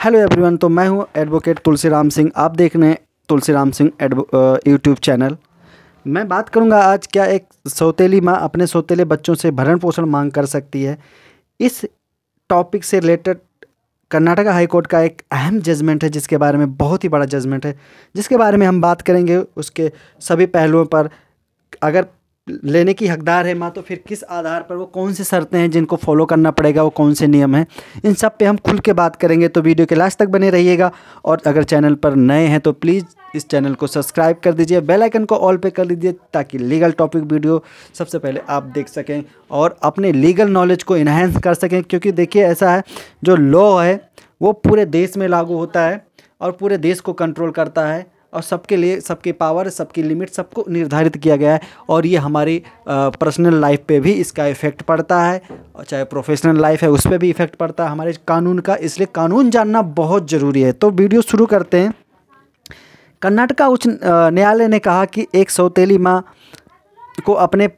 Hello everyone. तो मैं हूं एडवोकेट तुलसीराम सिंह। आप देख रहे हैं तुलसीराम सिंह यूट्यूब चैनल। मैं बात करूंगा आज क्या एक सौतेली माँ अपने सौतेले बच्चों से भरण पोषण मांग कर सकती है। इस टॉपिक से रिलेटेड कर्नाटका हाई कोर्ट का एक अहम जजमेंट है, जिसके बारे में बहुत ही बड़ा जजमेंट है, जिसके बारे में हम बात करेंगे। उसके सभी पहलुओं पर, अगर लेने की हकदार है माँ तो फिर किस आधार पर, वो कौन सी शर्तें हैं जिनको फॉलो करना पड़ेगा, वो कौन से नियम हैं, इन सब पे हम खुल के बात करेंगे। तो वीडियो के लास्ट तक बने रहिएगा। और अगर चैनल पर नए हैं तो प्लीज़ इस चैनल को सब्सक्राइब कर दीजिए, बेल आइकन को ऑल पे कर दीजिए, ताकि लीगल टॉपिक वीडियो सबसे पहले आप देख सकें और अपने लीगल नॉलेज को इन्हेंस कर सकें। क्योंकि देखिए, ऐसा है, जो लॉ है वो पूरे देश में लागू होता है और पूरे देश को कंट्रोल करता है, और सबके लिए सबकी पावर, सबकी लिमिट, सबको निर्धारित किया गया है। और ये हमारी पर्सनल लाइफ पे भी इसका इफ़ेक्ट पड़ता है, और चाहे प्रोफेशनल लाइफ है उस पर भी इफ़ेक्ट पड़ता है हमारे कानून का। इसलिए कानून जानना बहुत ज़रूरी है। तो वीडियो शुरू करते हैं। कर्नाटका उच्च न्यायालय ने कहा कि एक सौतेली माँ को अपने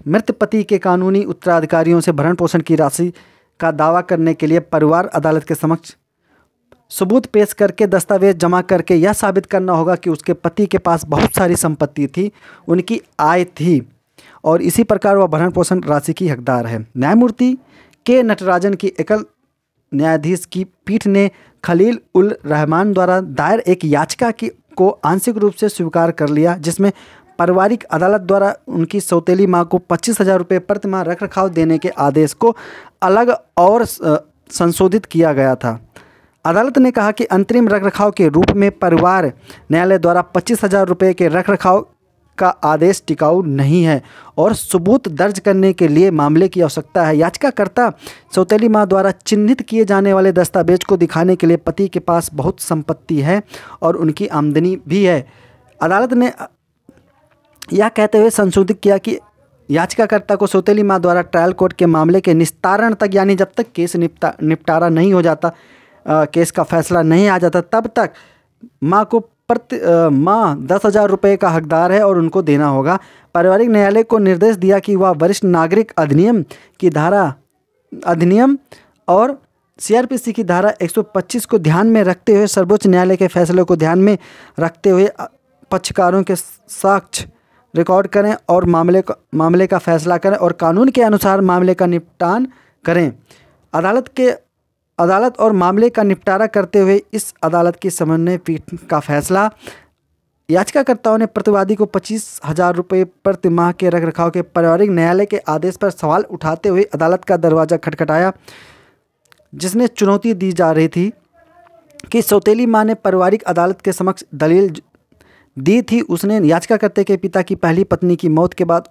मृत पति के कानूनी उत्तराधिकारियों से भरण पोषण की राशि का दावा करने के लिए परिवार अदालत के समक्ष सबूत पेश करके, दस्तावेज जमा करके यह साबित करना होगा कि उसके पति के पास बहुत सारी संपत्ति थी, उनकी आय थी, और इसी प्रकार वह भरण पोषण राशि की हकदार है। न्यायमूर्ति के नटराजन की एकल न्यायाधीश की पीठ ने खलील उल रहमान द्वारा दायर एक याचिका को आंशिक रूप से स्वीकार कर लिया, जिसमें पारिवारिक अदालत द्वारा उनकी सौतेली माँ को 25,000 रुपये प्रति माह रखरखाव देने के आदेश को अलग और संशोधित किया गया था। अदालत ने कहा कि अंतरिम रखरखाव के रूप में परिवार न्यायालय द्वारा 25,000 रुपये के रखरखाव का आदेश टिकाऊ नहीं है और सबूत दर्ज करने के लिए मामले की आवश्यकता है। याचिकाकर्ता सौतेली माँ द्वारा चिन्हित किए जाने वाले दस्तावेज को दिखाने के लिए पति के पास बहुत संपत्ति है और उनकी आमदनी भी है। अदालत ने यह कहते हुए संशोधित किया कि याचिकाकर्ता को सौतेली माँ द्वारा ट्रायल कोर्ट के मामले के निस्तारण तक, यानी जब तक केस निपटारा नहीं हो जाता, केस का फैसला नहीं आ जाता, तब तक माँ को माँ 10,000 रुपये का हकदार है और उनको देना होगा। पारिवारिक न्यायालय को निर्देश दिया कि वह वरिष्ठ नागरिक अधिनियम और सीआरपीसी की धारा 125 को ध्यान में रखते हुए, सर्वोच्च न्यायालय के फैसले को ध्यान में रखते हुए पक्षकारों के साक्ष्य रिकॉर्ड करें और मामले का फैसला करें और कानून के अनुसार मामले का निपटान करें। अदालत और मामले का निपटारा करते हुए इस अदालत की समन्वय पीठ का फैसला। याचिकाकर्ताओं ने प्रतिवादी को 25,000 रुपये प्रति माह के रखरखाव के पारिवारिक न्यायालय के आदेश पर सवाल उठाते हुए अदालत का दरवाज़ा खटखटाया, जिसने चुनौती दी जा रही थी कि सौतेली माँ ने पारिवारिक अदालत के समक्ष दलील दी थी। उसने याचिकाकर्ता के पिता की पहली पत्नी की मौत के बाद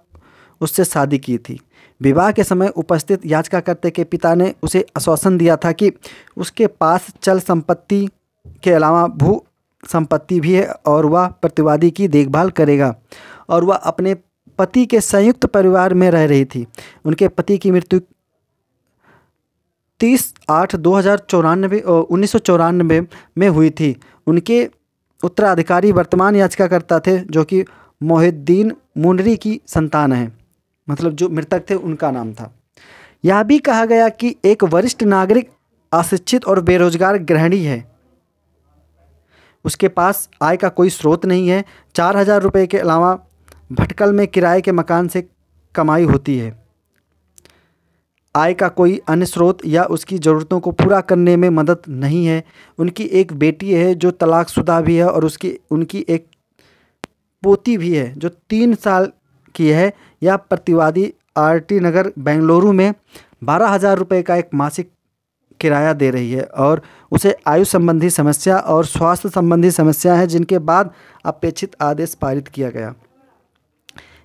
उससे शादी की थी। विवाह के समय उपस्थित याचिकाकर्ता के पिता ने उसे आश्वासन दिया था कि उसके पास चल संपत्ति के अलावा भू संपत्ति भी है और वह प्रतिवादी की देखभाल करेगा, और वह अपने पति के संयुक्त परिवार में रह रही थी। उनके पति की मृत्यु 30/8/1994 में हुई थी। उनके उत्तराधिकारी वर्तमान याचिकाकर्ता थे, जो कि मोहिद्दीन मुनरी की संतान है, मतलब जो मृतक थे उनका नाम था। यह भी कहा गया कि एक वरिष्ठ नागरिक अशिक्षित और बेरोजगार गृहिणी है, उसके पास आय का कोई स्रोत नहीं है। 4,000 रुपये के अलावा भटकल में किराए के मकान से कमाई होती है। आय का कोई अन्य स्रोत या उसकी ज़रूरतों को पूरा करने में मदद नहीं है। उनकी एक बेटी है जो तलाकशुदा भी है, और उनकी एक पोती भी है जो 3 साल की है। यह प्रतिवादी आरटी नगर बेंगलुरु में 12,000 रुपये का एक मासिक किराया दे रही है, और उसे आयु संबंधी समस्या और स्वास्थ्य संबंधी समस्या है, जिनके बाद अपेक्षित आदेश पारित किया गया।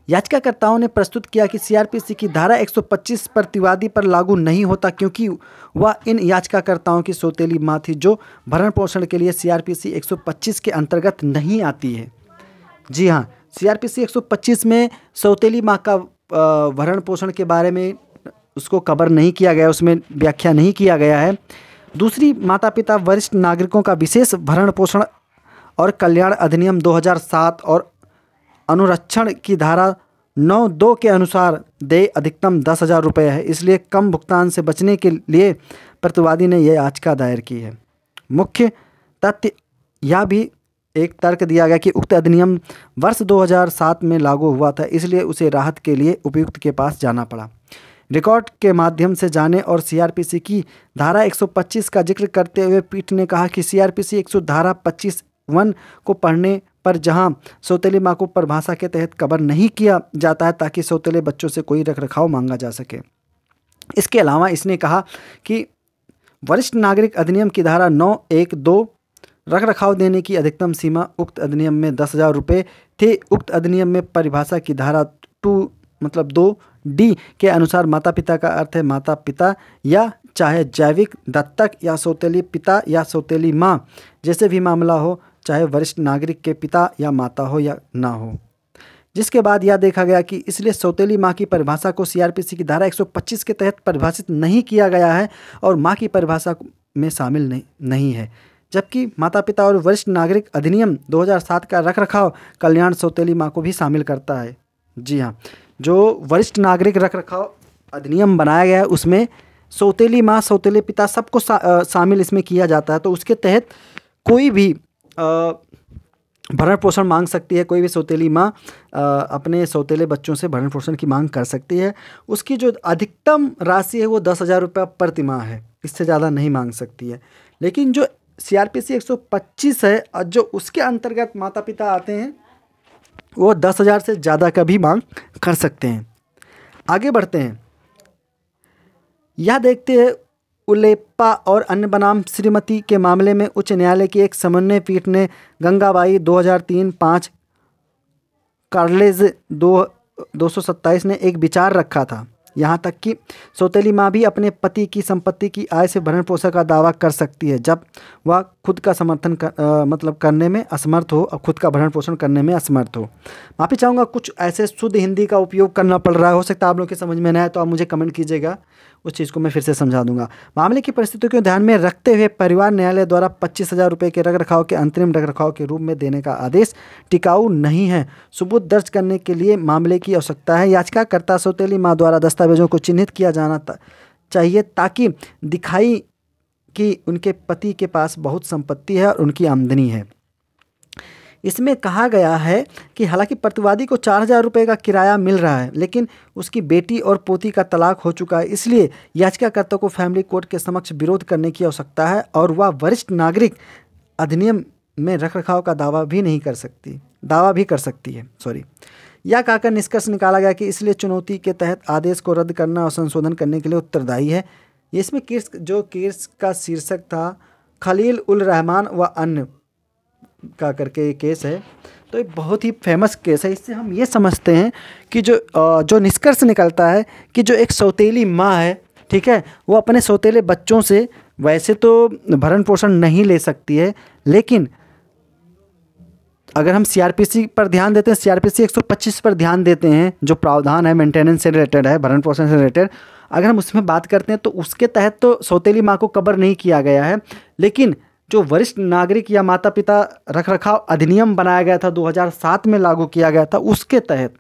याचिकाकर्ताओं ने प्रस्तुत किया कि सीआरपीसी की धारा 125 प्रतिवादी पर लागू नहीं होता, क्योंकि वह इन याचिकाकर्ताओं की सौतेली माँ थी, जो भरण पोषण के लिए सीआरपीसी 125 के अंतर्गत नहीं आती है। जी हाँ, सीआरपीसी 125 में सौतेली माँ का भरण पोषण के बारे में उसको कवर नहीं किया गया, उसमें व्याख्या नहीं किया गया है। दूसरी, माता पिता वरिष्ठ नागरिकों का विशेष भरण पोषण और कल्याण अधिनियम 2007 और अनुरक्षण की धारा 9(2) के अनुसार देय अधिकतम 10,000 रुपये है। इसलिए कम भुगतान से बचने के लिए प्रतिवादी ने यह याचिका दायर की है। मुख्य तथ्य यह भी एक तर्क दिया गया कि उक्त अधिनियम वर्ष 2007 में लागू हुआ था, इसलिए उसे राहत के लिए उपायुक्त के पास जाना पड़ा। रिकॉर्ड के माध्यम से जाने और सीआरपीसी की धारा 125 का जिक्र करते हुए पीठ ने कहा कि सीआरपीसी धारा 25(1) को पढ़ने पर जहां सौतेली मां को परिभाषा के तहत कवर नहीं किया जाता है ताकि सौतेले बच्चों से कोई रखरखाव मांगा जा सके। इसके अलावा इसने कहा कि वरिष्ठ नागरिक अधिनियम की धारा 9(1)(2) रखरखाव देने की अधिकतम सीमा उक्त अधिनियम में 10,000 रुपये थे। उक्त अधिनियम में परिभाषा की धारा 2D के अनुसार माता पिता का अर्थ है माता पिता या चाहे जैविक, दत्तक या सौतेली पिता या सौतेली माँ, जैसे भी मामला हो, चाहे वरिष्ठ नागरिक के पिता या माता हो या ना हो। जिसके बाद यह देखा गया कि इसलिए सौतेली माँ की परिभाषा को सीआरपीसी की धारा 125 के तहत परिभाषित नहीं किया गया है और माँ की परिभाषा में शामिल नहीं है, जबकि माता पिता और वरिष्ठ नागरिक अधिनियम 2007 का रखरखाव कल्याण सौतेली माँ को भी शामिल करता है। जी हाँ, जो वरिष्ठ नागरिक रखरखाव अधिनियम बनाया गया है उसमें सौतेली माँ, सौतेले पिता सबको शामिल इसमें किया जाता है। तो उसके तहत कोई भी भरण पोषण मांग सकती है, कोई भी सौतेली माँ अपने सौतेले बच्चों से भरण पोषण की मांग कर सकती है। उसकी जो अधिकतम राशि है वो 10,000 रुपये प्रति माह है, इससे ज़्यादा नहीं मांग सकती है। लेकिन जो सीआरपीसी 125 है और जो उसके अंतर्गत माता पिता आते हैं वो 10,000 से ज़्यादा का भी मांग कर सकते हैं। आगे बढ़ते हैं, यह देखते हैं उलेप्पा और अन्य बनाम श्रीमती के मामले में उच्च न्यायालय की एक समन्वय पीठ ने गंगाबाई 2003-5 कार्लेज 227 ने एक विचार रखा था, यहाँ तक कि सौतेली माँ भी अपने पति की संपत्ति की आय से भरण पोषण का दावा कर सकती है जब वह खुद का समर्थन करने में असमर्थ हो और खुद का भरण पोषण करने में असमर्थ हो। माफ़ी चाहूँगा, कुछ ऐसे शुद्ध हिंदी का उपयोग करना पड़ रहा है, हो सकता है आप लोग के समझ में न आए तो आप मुझे कमेंट कीजिएगा, उस चीज़ को मैं फिर से समझा दूंगा। मामले की परिस्थितियों को ध्यान में रखते हुए परिवार न्यायालय द्वारा 25,000 रुपये के रखरखाव के अंतरिम रखरखाव के रूप में देने का आदेश टिकाऊ नहीं है। सबूत दर्ज करने के लिए मामले की आवश्यकता है। याचिकाकर्ता सौतेली माँ द्वारा दस्तावेजों को चिन्हित किया जाना चाहिए ताकि दिखाई कि उनके पति के पास बहुत संपत्ति है और उनकी आमदनी है। इसमें कहा गया है कि हालांकि प्रतिवादी को 4,000 रुपये का किराया मिल रहा है, लेकिन उसकी बेटी और पोती का तलाक हो चुका है, इसलिए याचिकाकर्ता को फैमिली कोर्ट के समक्ष विरोध करने की आवश्यकता है और वह वरिष्ठ नागरिक अधिनियम में रखरखाव का दावा भी कर सकती है। यह कहकर निष्कर्ष निकाला गया कि इसलिए चुनौती के तहत आदेश को रद्द करना और संशोधन करने के लिए उत्तरदायी है। इसमें केस का शीर्षक था खलील उल रहमान व अन्य का करके ये केस है। तो ये बहुत ही फेमस केस है। इससे हम ये समझते हैं कि जो निष्कर्ष निकलता है कि जो एक सौतेली माँ है, ठीक है, वो अपने सौतेले बच्चों से वैसे तो भरण पोषण नहीं ले सकती है, लेकिन अगर हम सीआरपीसी पर ध्यान देते हैं, सीआरपीसी 125 पर ध्यान देते हैं, जो प्रावधान है मेंटेनेंस से रिलेटेड है, भरण पोषण से रिलेटेड, अगर हम उसमें बात करते हैं तो उसके तहत तो सौतेली माँ को कवर नहीं किया गया है। लेकिन जो वरिष्ठ नागरिक या माता पिता रखरखाव अधिनियम बनाया गया था 2007 में लागू किया गया था, उसके तहत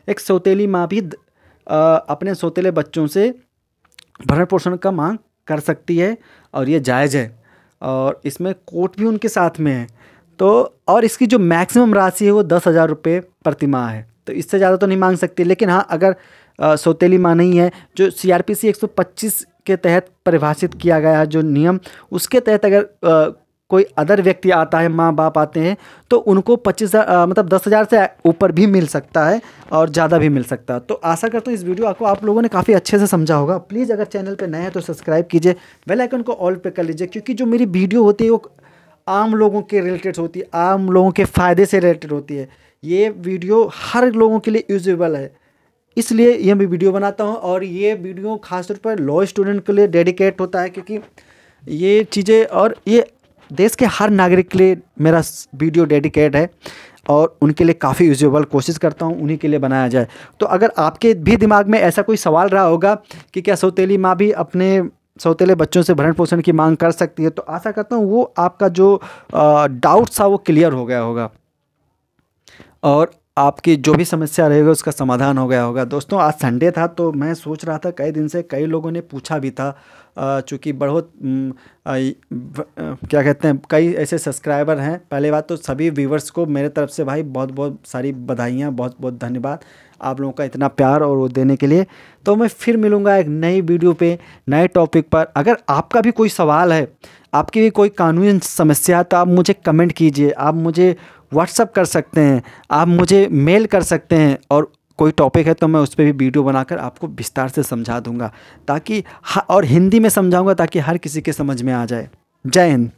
एक सौतेली माँ भी अपने सौतेले बच्चों से भरण पोषण का मांग कर सकती है और ये जायज़ है और इसमें कोर्ट भी उनके साथ में है। तो और इसकी जो मैक्सिमम राशि है वो 10,000 रुपये प्रति माह है, तो इससे ज़्यादा तो नहीं मांग सकती। लेकिन हाँ, अगर सौतेली माँ नहीं है, जो सीआरपीसी 125 के तहत परिभाषित किया गया है जो नियम, उसके तहत अगर कोई अदर व्यक्ति आता है, माँ बाप आते हैं, तो उनको 10,000 से ऊपर भी मिल सकता है और ज़्यादा भी मिल सकता है। तो आशा करता हूँ इस वीडियो को आप लोगों ने काफ़ी अच्छे से समझा होगा। प्लीज़ अगर चैनल पे नए हैं तो सब्सक्राइब कीजिए, बेल आइकन को ऑल पे कर लीजिए, क्योंकि जो मेरी वीडियो होती है वो आम लोगों के रिलेटेड होती है, आम लोगों के फ़ायदे से रिलेटेड होती है। ये वीडियो हर लोगों के लिए यूजेबल है, इसलिए ये मैं वीडियो बनाता हूँ। और ये वीडियो खासतौर पर लॉ स्टूडेंट के लिए डेडिकेट होता है, क्योंकि ये चीज़ें और ये देश के हर नागरिक के लिए मेरा वीडियो डेडिकेट है और उनके लिए काफ़ी यूजेबल कोशिश करता हूँ उन्हीं के लिए बनाया जाए। तो अगर आपके भी दिमाग में ऐसा कोई सवाल रहा होगा कि क्या सौतेली माँ भी अपने सौतेले बच्चों से भरण पोषण की मांग कर सकती है, तो आशा करता हूँ वो आपका जो डाउट्स था वो क्लियर हो गया होगा और आपकी जो भी समस्या रहेगी उसका समाधान हो गया होगा। दोस्तों, आज संडे था तो मैं सोच रहा था, कई दिन से कई लोगों ने पूछा भी था चूँकि बहुत क्या कहते हैं, कई ऐसे सब्सक्राइबर हैं। पहले बात तो सभी व्यूवर्स को मेरे तरफ से भाई बहुत बहुत सारी बधाइयाँ, बहुत बहुत धन्यवाद आप लोगों का इतना प्यार और वो देने के लिए। तो मैं फिर मिलूँगा एक नई वीडियो पे, नए टॉपिक पर। अगर आपका भी कोई सवाल है, आपकी भी कोई कानूनी समस्या है, तो आप मुझे कमेंट कीजिए, आप मुझे व्हाट्सअप कर सकते हैं, आप मुझे मेल कर सकते हैं, और कोई टॉपिक है तो मैं उस पर भी वीडियो बनाकर आपको विस्तार से समझा दूंगा, ताकि और हिंदी में समझाऊंगा ताकि हर किसी के समझ में आ जाए। जय हिंद।